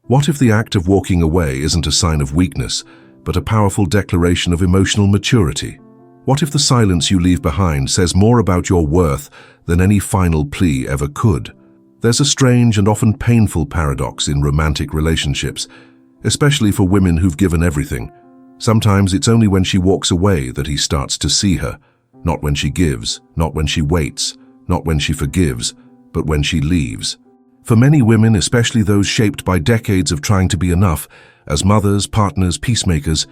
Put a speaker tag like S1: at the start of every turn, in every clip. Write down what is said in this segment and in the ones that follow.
S1: What if the act of walking away isn't a sign of weakness, but a powerful declaration of emotional maturity? What if the silence you leave behind says more about your worth than any final plea ever could? There's a strange and often painful paradox in romantic relationships, especially for women who've given everything. Sometimes it's only when she walks away that he starts to see her, not when she gives, not when she waits, not when she forgives, but when she leaves. For many women, especially those shaped by decades of trying to be enough, as mothers, partners, peacemakers,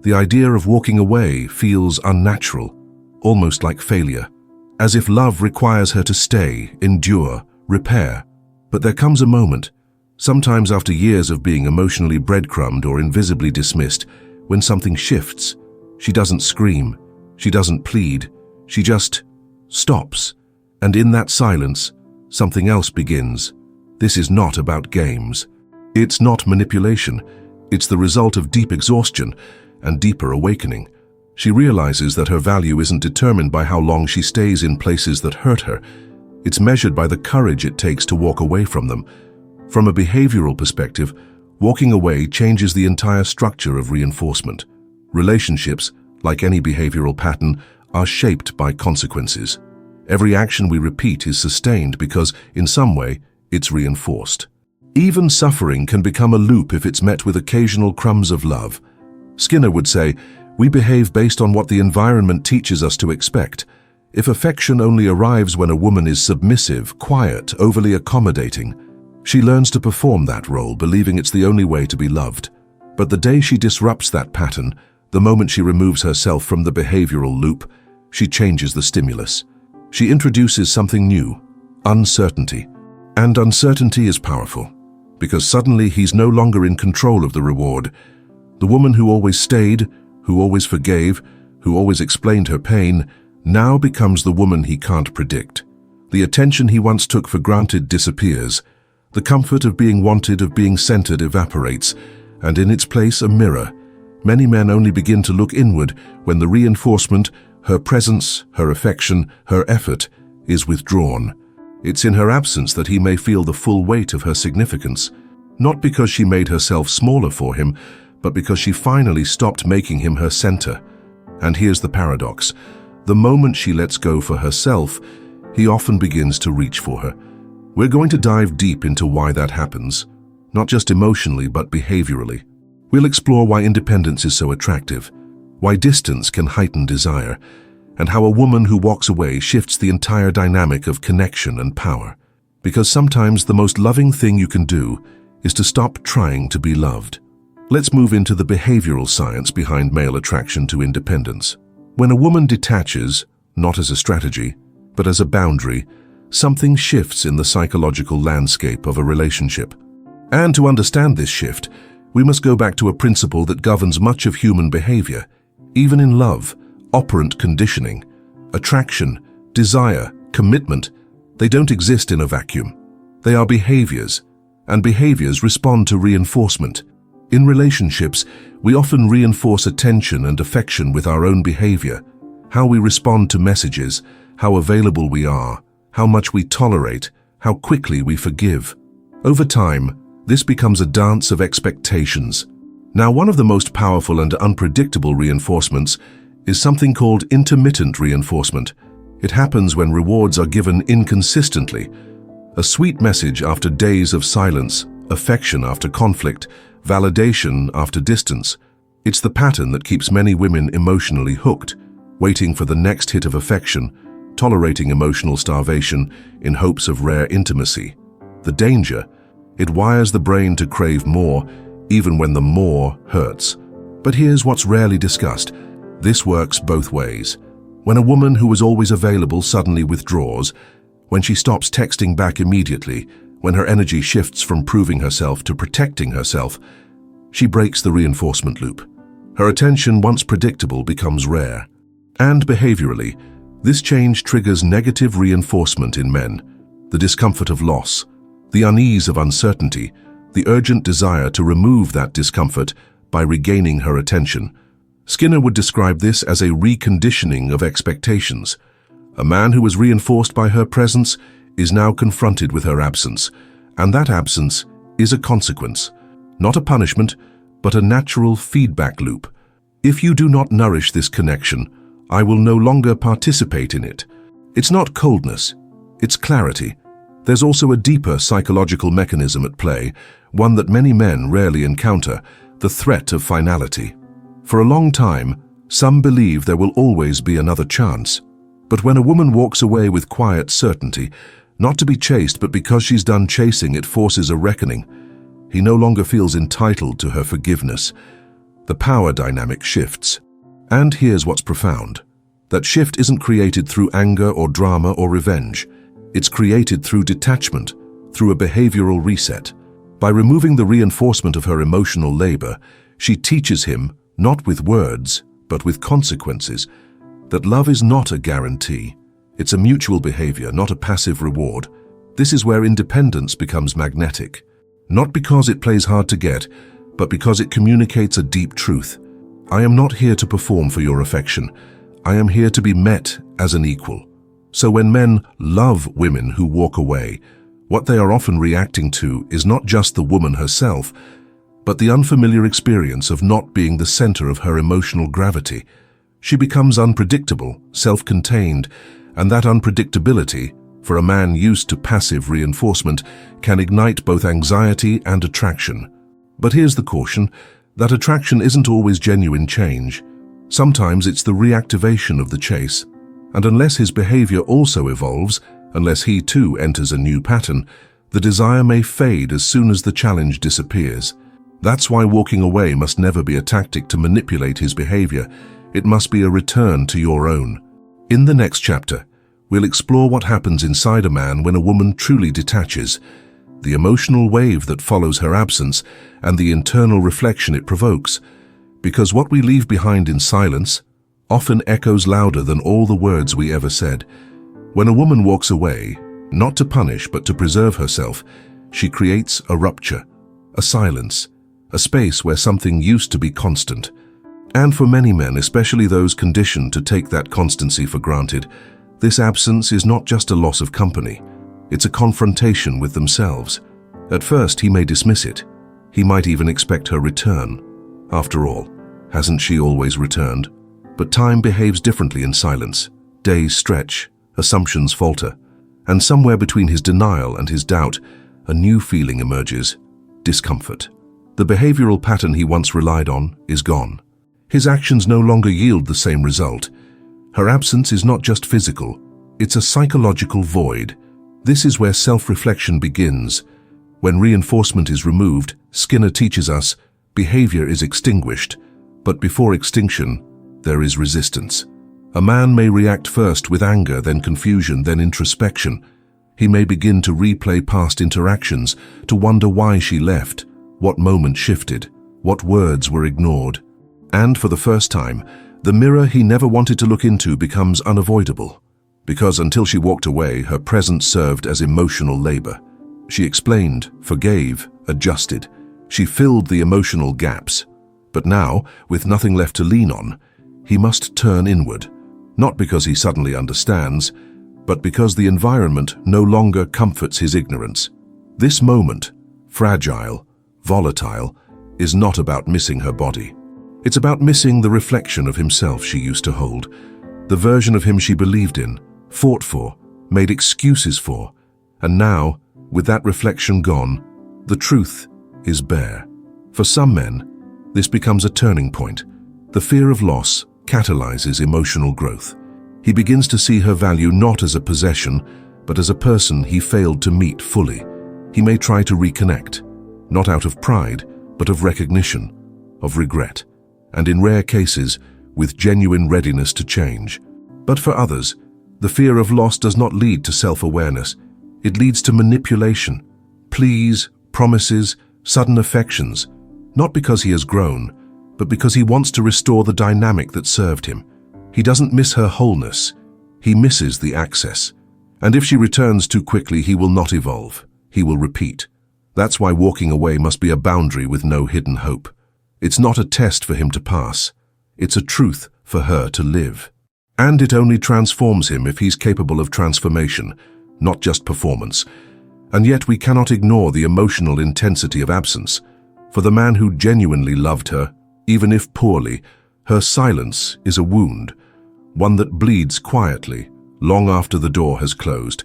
S1: the idea of walking away feels unnatural, almost like failure, as if love requires her to stay, endure, repair. But there comes a moment, sometimes after years of being emotionally breadcrumbed or invisibly dismissed, when something shifts. She doesn't scream, she doesn't plead, she just stops. And in that silence, something else begins. This is not about games. It's not manipulation. It's the result of deep exhaustion and deeper awakening. She realizes that her value isn't determined by how long she stays in places that hurt her. It's measured by the courage it takes to walk away from them. From a behavioral perspective, walking away changes the entire structure of reinforcement. Relationships, like any behavioral pattern, are shaped by consequences. Every action we repeat is sustained because, in some way, it's reinforced. Even suffering can become a loop if it's met with occasional crumbs of love. Skinner would say, "We behave based on what the environment teaches us to expect. If affection only arrives when a woman is submissive, quiet, overly accommodating, she learns to perform that role, believing it's the only way to be loved. But the day she disrupts that pattern, the moment she removes herself from the behavioral loop, she changes the stimulus. She introduces something new, uncertainty. And uncertainty is powerful, because suddenly he's no longer in control of the reward. The woman who always stayed, who always forgave, who always explained her pain, now becomes the woman he can't predict. The attention he once took for granted disappears. The comfort of being wanted, of being centered, evaporates, and in its place a mirror. Many men only begin to look inward when the reinforcement, her presence, her affection, her effort, is withdrawn. It's in her absence that he may feel the full weight of her significance, not because she made herself smaller for him, but because she finally stopped making him her center. And here's the paradox. The moment she lets go for herself, he often begins to reach for her. We're going to dive deep into why that happens, not just emotionally but behaviorally. We'll explore why independence is so attractive, why distance can heighten desire, and how a woman who walks away shifts the entire dynamic of connection and power. Because sometimes the most loving thing you can do is to stop trying to be loved. Let's move into the behavioral science behind male attraction to independence. When a woman detaches, not as a strategy, but as a boundary, something shifts in the psychological landscape of a relationship. And to understand this shift, we must go back to a principle that governs much of human behavior, even in love. Operant conditioning, attraction, desire, commitment, they don't exist in a vacuum. They are behaviors, and behaviors respond to reinforcement. In relationships, we often reinforce attention and affection with our own behavior, how we respond to messages, how available we are, how much we tolerate, how quickly we forgive. Over time, this becomes a dance of expectations. Now, one of the most powerful and unpredictable reinforcements is something called intermittent reinforcement. It happens when rewards are given inconsistently. A sweet message after days of silence, affection after conflict, validation after distance. It's the pattern that keeps many women emotionally hooked, waiting for the next hit of affection, tolerating emotional starvation in hopes of rare intimacy. The danger, it wires the brain to crave more, even when the more hurts. But here's what's rarely discussed. This works both ways. When a woman who was always available suddenly withdraws, when she stops texting back immediately, when her energy shifts from proving herself to protecting herself, she breaks the reinforcement loop. Her attention, once predictable, becomes rare. And behaviorally, this change triggers negative reinforcement in men. The discomfort of loss, the unease of uncertainty, the urgent desire to remove that discomfort by regaining her attention. Skinner would describe this as a reconditioning of expectations. A man who was reinforced by her presence is now confronted with her absence, and that absence is a consequence. not a punishment, but a natural feedback loop. If you do not nourish this connection, I will no longer participate in it. It's not coldness, it's clarity. There's also a deeper psychological mechanism at play, one that many men rarely encounter, the threat of finality. For a long time, some believe there will always be another chance. But when a woman walks away with quiet certainty, not to be chased but because she's done chasing, it forces a reckoning. He no longer feels entitled to her forgiveness. The power dynamic shifts. And here's what's profound. That shift isn't created through anger or drama or revenge. It's created through detachment, through a behavioral reset. By removing the reinforcement of her emotional labor, she teaches him, not with words, but with consequences, that love is not a guarantee. It's a mutual behavior, not a passive reward. This is where independence becomes magnetic. Not because it plays hard to get, but because it communicates a deep truth. I am not here to perform for your affection. I am here to be met as an equal. So when men love women who walk away, what they are often reacting to is not just the woman herself, but the unfamiliar experience of not being the center of her emotional gravity. She becomes unpredictable, self-contained, and that unpredictability, for a man used to passive reinforcement, can ignite both anxiety and attraction. But here's the caution, that attraction isn't always genuine change. Sometimes it's the reactivation of the chase. And unless his behavior also evolves, unless he too enters a new pattern, the desire may fade as soon as the challenge disappears. That's why walking away must never be a tactic to manipulate his behavior. It must be a return to your own. In the next chapter, we'll explore what happens inside a man when a woman truly detaches, the emotional wave that follows her absence, and the internal reflection it provokes. Because what we leave behind in silence often echoes louder than all the words we ever said. When a woman walks away, not to punish but to preserve herself, she creates a rupture, a silence, a space where something used to be constant. And for many men, especially those conditioned to take that constancy for granted, this absence is not just a loss of company. It's a confrontation with themselves. At first, he may dismiss it. He might even expect her return. After all, hasn't she always returned? But time behaves differently in silence. Days stretch, assumptions falter, and somewhere between his denial and his doubt, a new feeling emerges: discomfort. The behavioral pattern he once relied on is gone. His actions no longer yield the same result. Her absence is not just physical, it's a psychological void. This is where self-reflection begins. When reinforcement is removed, Skinner teaches us, behavior is extinguished, but before extinction, there is resistance. A man may react first with anger, then confusion, then introspection. He may begin to replay past interactions, to wonder why she left, what moment shifted, what words were ignored. And for the first time, the mirror he never wanted to look into becomes unavoidable. Because until she walked away, her presence served as emotional labor. She explained, forgave, adjusted. She filled the emotional gaps. But now, with nothing left to lean on, he must turn inward. Not because he suddenly understands, but because the environment no longer comforts his ignorance. This moment, fragile, volatile, is not about missing her body. It's about missing the reflection of himself she used to hold, the version of him she believed in, fought for, made excuses for. And now, with that reflection gone, the truth is bare. For some men, this becomes a turning point. The fear of loss catalyzes emotional growth. He begins to see her value not as a possession, but as a person he failed to meet fully. He may try to reconnect, not out of pride, but of recognition, of regret, and in rare cases, with genuine readiness to change. But for others, the fear of loss does not lead to self-awareness. It leads to manipulation, pleas, promises, sudden affections, not because he has grown, but because he wants to restore the dynamic that served him. He doesn't miss her wholeness, he misses the access. And if she returns too quickly, he will not evolve, he will repeat. That's why walking away must be a boundary with no hidden hope. It's not a test for him to pass, it's a truth for her to live. And it only transforms him if he's capable of transformation, not just performance. And yet we cannot ignore the emotional intensity of absence. For the man who genuinely loved her, even if poorly, her silence is a wound, one that bleeds quietly, long after the door has closed.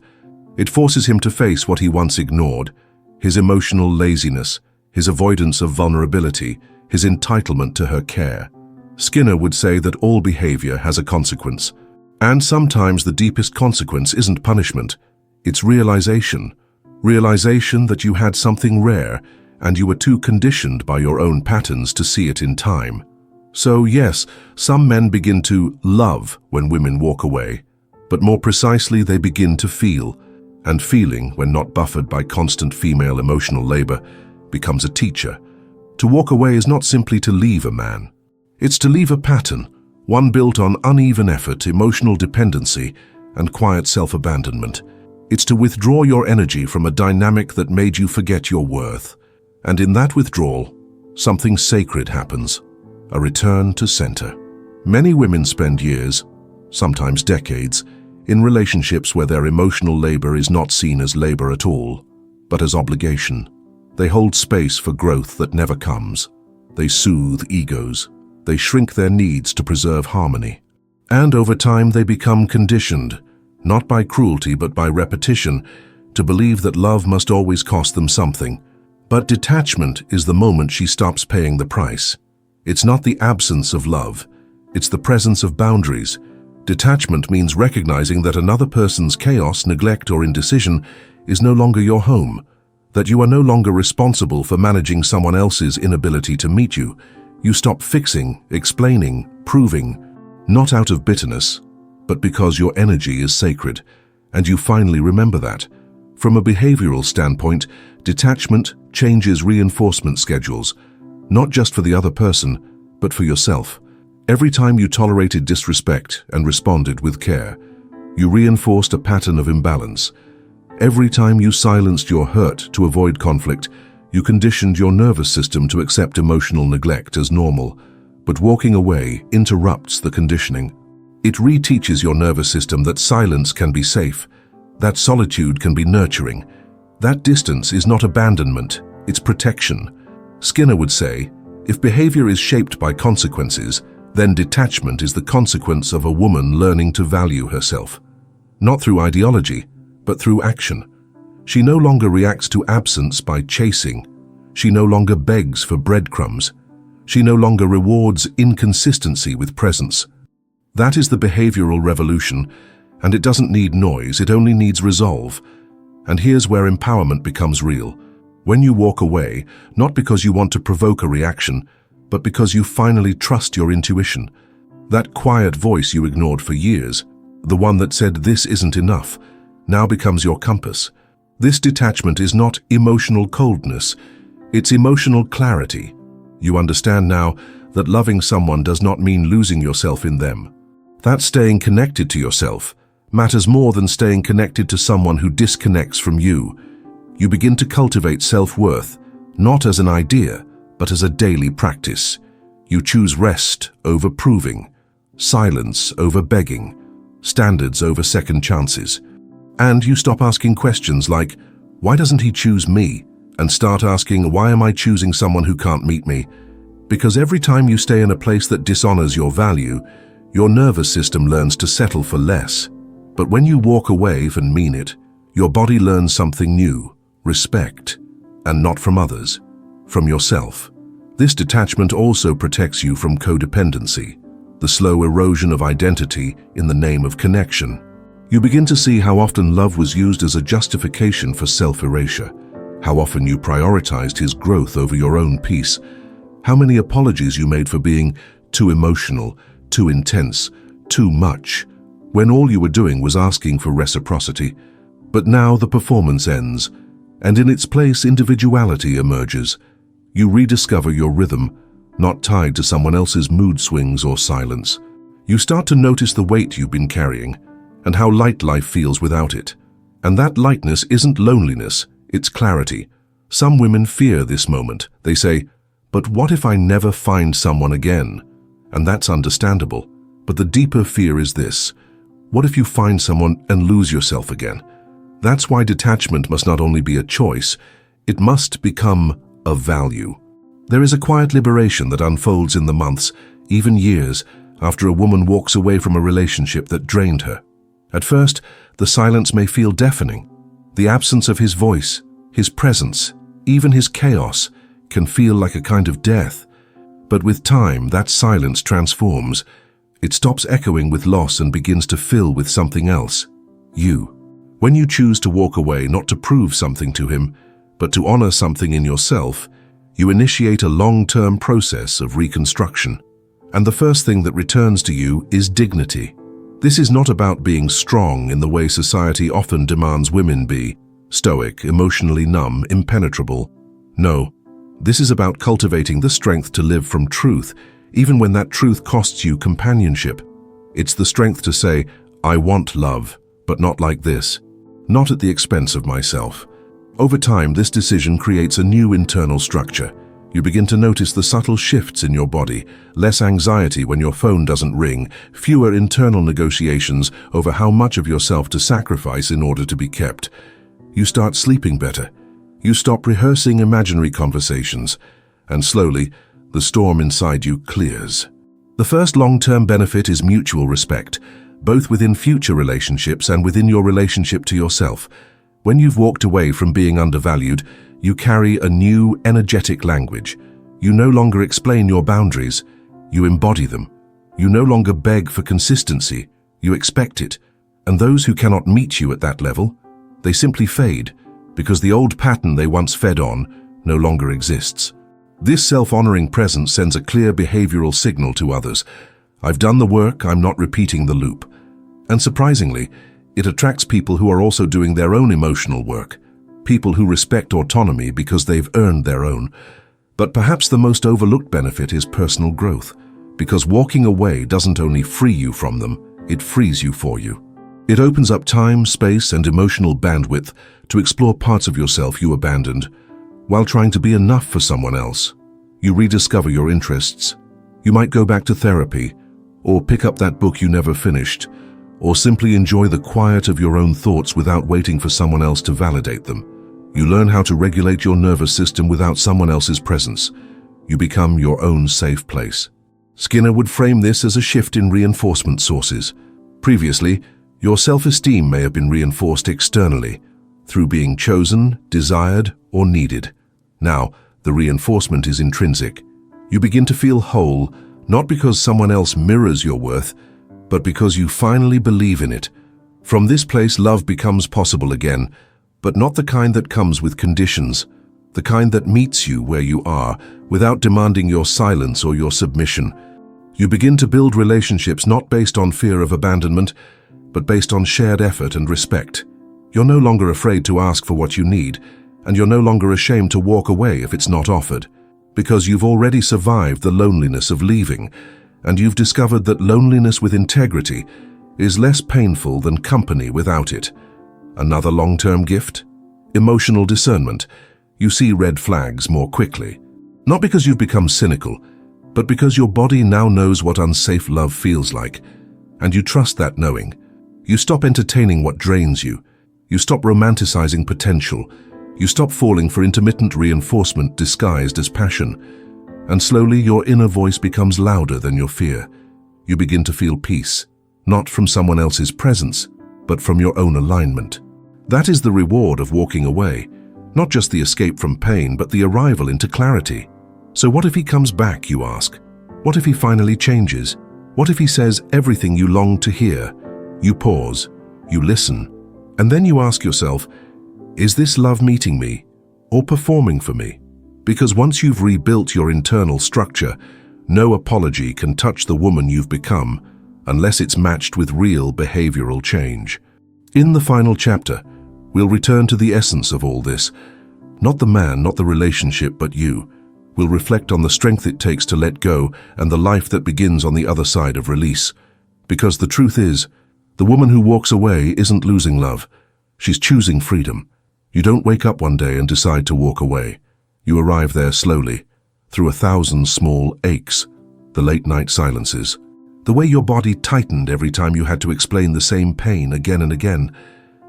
S1: It forces him to face what he once ignored, his emotional laziness, his avoidance of vulnerability, his entitlement to her care. Skinner would say that all behavior has a consequence, and sometimes the deepest consequence isn't punishment, it's realization. Realization that you had something rare and you were too conditioned by your own patterns to see it in time. So yes, some men begin to love when women walk away, but more precisely they begin to feel, and feeling, when not buffered by constant female emotional labor, becomes a teacher. To walk away is not simply to leave a man. It's to leave a pattern, one built on uneven effort, emotional dependency, and quiet self-abandonment. It's to withdraw your energy from a dynamic that made you forget your worth. And in that withdrawal, something sacred happens, a return to center. Many women spend years, sometimes decades, in relationships where their emotional labor is not seen as labor at all, but as obligation. They hold space for growth that never comes. They soothe egos. They shrink their needs to preserve harmony. And over time they become conditioned, not by cruelty but by repetition, to believe that love must always cost them something. But detachment is the moment she stops paying the price. It's not the absence of love, it's the presence of boundaries. Detachment means recognizing that another person's chaos, neglect, or indecision is no longer your home, that you are no longer responsible for managing someone else's inability to meet you. You stop fixing, explaining, proving, not out of bitterness, but because your energy is sacred, and you finally remember that. From a behavioral standpoint, detachment changes reinforcement schedules, not just for the other person, but for yourself. Every time you tolerated disrespect and responded with care, you reinforced a pattern of imbalance. Every time you silenced your hurt to avoid conflict, you conditioned your nervous system to accept emotional neglect as normal. But walking away interrupts the conditioning. It reteaches your nervous system that silence can be safe, that solitude can be nurturing. That distance is not abandonment, it's protection. Skinner would say, if behavior is shaped by consequences, then detachment is the consequence of a woman learning to value herself. Not through ideology, but through action. She no longer reacts to absence by chasing. She no longer begs for breadcrumbs. She no longer rewards inconsistency with presence. That is the behavioral revolution, and it doesn't need noise, it only needs resolve. And here's where empowerment becomes real. When you walk away, not because you want to provoke a reaction, but because you finally trust your intuition. That quiet voice you ignored for years, the one that said this isn't enough, now becomes your compass. This detachment is not emotional coldness, it's emotional clarity. You understand now that loving someone does not mean losing yourself in them. That staying connected to yourself matters more than staying connected to someone who disconnects from you. You begin to cultivate self-worth, not as an idea, but as a daily practice. You choose rest over proving, silence over begging, standards over second chances. And you stop asking questions like, why doesn't he choose me? And start asking, why am I choosing someone who can't meet me? Because every time you stay in a place that dishonors your value, your nervous system learns to settle for less. But when you walk away and mean it, your body learns something new, respect, and not from others, from yourself. This detachment also protects you from codependency, the slow erosion of identity in the name of connection. You begin to see how often love was used as a justification for self-erasure, how often you prioritized his growth over your own peace, how many apologies you made for being too emotional, too intense, too much, when all you were doing was asking for reciprocity. But now the performance ends, and in its place individuality emerges. You rediscover your rhythm, not tied to someone else's mood swings or silence. You start to notice the weight you've been carrying, and how light life feels without it. And that lightness isn't loneliness, it's clarity. Some women fear this moment. They say, but what if I never find someone again? And that's understandable. But the deeper fear is this: what if you find someone and lose yourself again? That's why detachment must not only be a choice, it must become a value. There is a quiet liberation that unfolds in the months, even years, after a woman walks away from a relationship that drained her. At first, the silence may feel deafening. The absence of his voice, his presence, even his chaos, can feel like a kind of death. But with time, that silence transforms. It stops echoing with loss and begins to fill with something else. You. When you choose to walk away not to prove something to him, but to honor something in yourself, you initiate a long-term process of reconstruction. And the first thing that returns to you is dignity. This is not about being strong in the way society often demands women be, stoic, emotionally numb, impenetrable. No, this is about cultivating the strength to live from truth, even when that truth costs you companionship. It's the strength to say, I want love, but not like this, not at the expense of myself. Over time, this decision creates a new internal structure. You begin to notice the subtle shifts in your body, less anxiety when your phone doesn't ring, fewer internal negotiations over how much of yourself to sacrifice in order to be kept. You start sleeping better. You stop rehearsing imaginary conversations, and slowly, the storm inside you clears. The first long-term benefit is mutual respect, both within future relationships and within your relationship to yourself. When you've walked away from being undervalued, you carry a new, energetic language. You no longer explain your boundaries, you embody them. You no longer beg for consistency, you expect it. And those who cannot meet you at that level, they simply fade, because the old pattern they once fed on no longer exists. This self-honoring presence sends a clear behavioral signal to others. I've done the work, I'm not repeating the loop. And surprisingly, it attracts people who are also doing their own emotional work. People who respect autonomy because they've earned their own. But perhaps the most overlooked benefit is personal growth, because walking away doesn't only free you from them, it frees you for you. It opens up time, space, and emotional bandwidth to explore parts of yourself you abandoned. While trying to be enough for someone else, you rediscover your interests. You might go back to therapy, or pick up that book you never finished, or simply enjoy the quiet of your own thoughts without waiting for someone else to validate them. You learn how to regulate your nervous system without someone else's presence. You become your own safe place. Skinner would frame this as a shift in reinforcement sources. Previously, your self-esteem may have been reinforced externally, through being chosen, desired, or needed. Now, the reinforcement is intrinsic. You begin to feel whole, not because someone else mirrors your worth, but because you finally believe in it. From this place, love becomes possible again, but not the kind that comes with conditions, the kind that meets you where you are, without demanding your silence or your submission. You begin to build relationships not based on fear of abandonment, but based on shared effort and respect. You're no longer afraid to ask for what you need, and you're no longer ashamed to walk away if it's not offered, because you've already survived the loneliness of leaving, and you've discovered that loneliness with integrity is less painful than company without it. Another long-term gift? Emotional discernment. You see red flags more quickly. Not because you've become cynical, but because your body now knows what unsafe love feels like, and you trust that knowing. You stop entertaining what drains you. You stop romanticizing potential. You stop falling for intermittent reinforcement disguised as passion. And slowly your inner voice becomes louder than your fear. You begin to feel peace, not from someone else's presence, but from your own alignment. That is the reward of walking away, not just the escape from pain, but the arrival into clarity. So what if he comes back, you ask? What if he finally changes? What if he says everything you long to hear? You pause, you listen, and then you ask yourself, is this love meeting me or performing for me? Because once you've rebuilt your internal structure, no apology can touch the woman you've become unless it's matched with real behavioral change. In the final chapter, we'll return to the essence of all this. Not the man, not the relationship, but you. We'll reflect on the strength it takes to let go and the life that begins on the other side of release. Because the truth is, the woman who walks away isn't losing love. She's choosing freedom. You don't wake up one day and decide to walk away. You arrive there slowly, through 1,000 small aches, the late-night silences, the way your body tightened every time you had to explain the same pain again and again,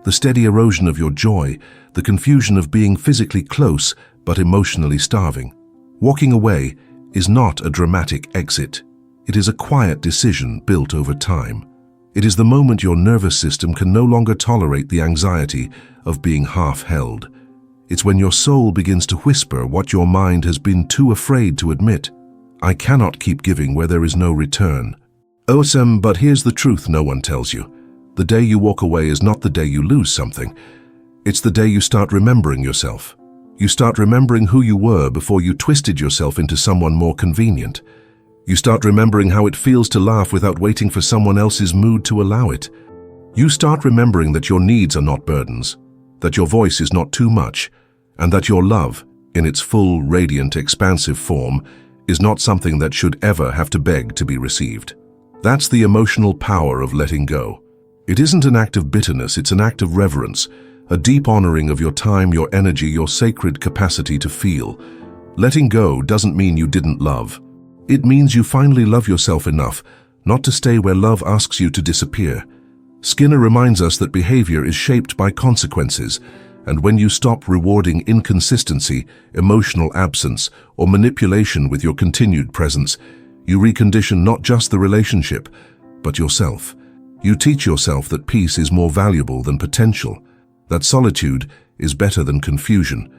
S1: the steady erosion of your joy, the confusion of being physically close but emotionally starving. Walking away is not a dramatic exit. It is a quiet decision built over time. It is the moment your nervous system can no longer tolerate the anxiety of being half-held. It's when your soul begins to whisper what your mind has been too afraid to admit. I cannot keep giving where there is no return. Awesome, but here's the truth no one tells you. The day you walk away is not the day you lose something. It's the day you start remembering yourself. You start remembering who you were before you twisted yourself into someone more convenient. You start remembering how it feels to laugh without waiting for someone else's mood to allow it. You start remembering that your needs are not burdens, that your voice is not too much, and that your love, in its full, radiant, expansive form, is not something that should ever have to beg to be received. That's the emotional power of letting go. It isn't an act of bitterness, it's an act of reverence, a deep honoring of your time, your energy, your sacred capacity to feel. Letting go doesn't mean you didn't love. It means you finally love yourself enough not to stay where love asks you to disappear. Skinner reminds us that behavior is shaped by consequences, and when you stop rewarding inconsistency, emotional absence, or manipulation with your continued presence, you recondition not just the relationship, but yourself. You teach yourself that peace is more valuable than potential, that solitude is better than confusion,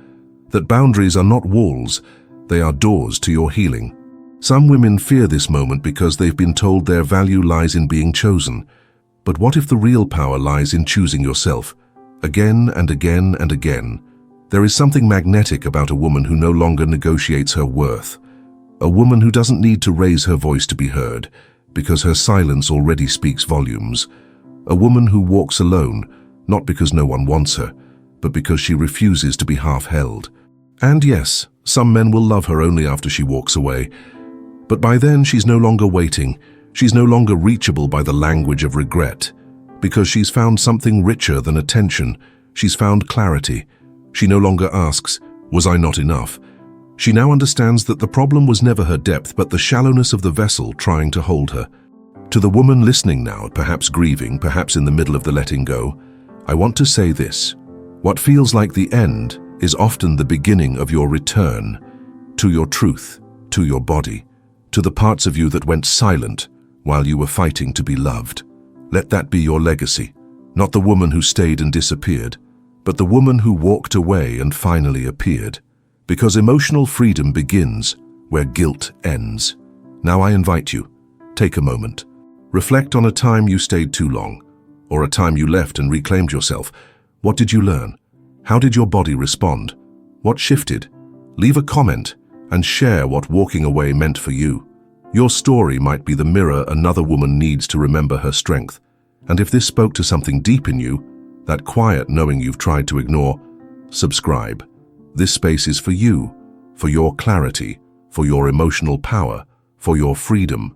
S1: that boundaries are not walls, they are doors to your healing. Some women fear this moment because they've been told their value lies in being chosen. But what if the real power lies in choosing yourself? Again and again and again. There is something magnetic about a woman who no longer negotiates her worth. A woman who doesn't need to raise her voice to be heard, because her silence already speaks volumes. A woman who walks alone, not because no one wants her, but because she refuses to be half-held. And yes, some men will love her only after she walks away. But by then she's no longer waiting. She's no longer reachable by the language of regret. Because she's found something richer than attention. She's found clarity. She no longer asks, "Was I not enough?" She now understands that the problem was never her depth, but the shallowness of the vessel trying to hold her. To the woman listening now, perhaps grieving, perhaps in the middle of the letting go, I want to say this. What feels like the end is often the beginning of your return to your truth, to your body, to the parts of you that went silent while you were fighting to be loved. Let that be your legacy, not the woman who stayed and disappeared, but the woman who walked away and finally appeared. Because emotional freedom begins where guilt ends. Now I invite you, take a moment. Reflect on a time you stayed too long, or a time you left and reclaimed yourself. What did you learn? How did your body respond? What shifted? Leave a comment and share what walking away meant for you. Your story might be the mirror another woman needs to remember her strength. And if this spoke to something deep in you, that quiet knowing you've tried to ignore, subscribe. This space is for you, for your clarity, for your emotional power, for your freedom.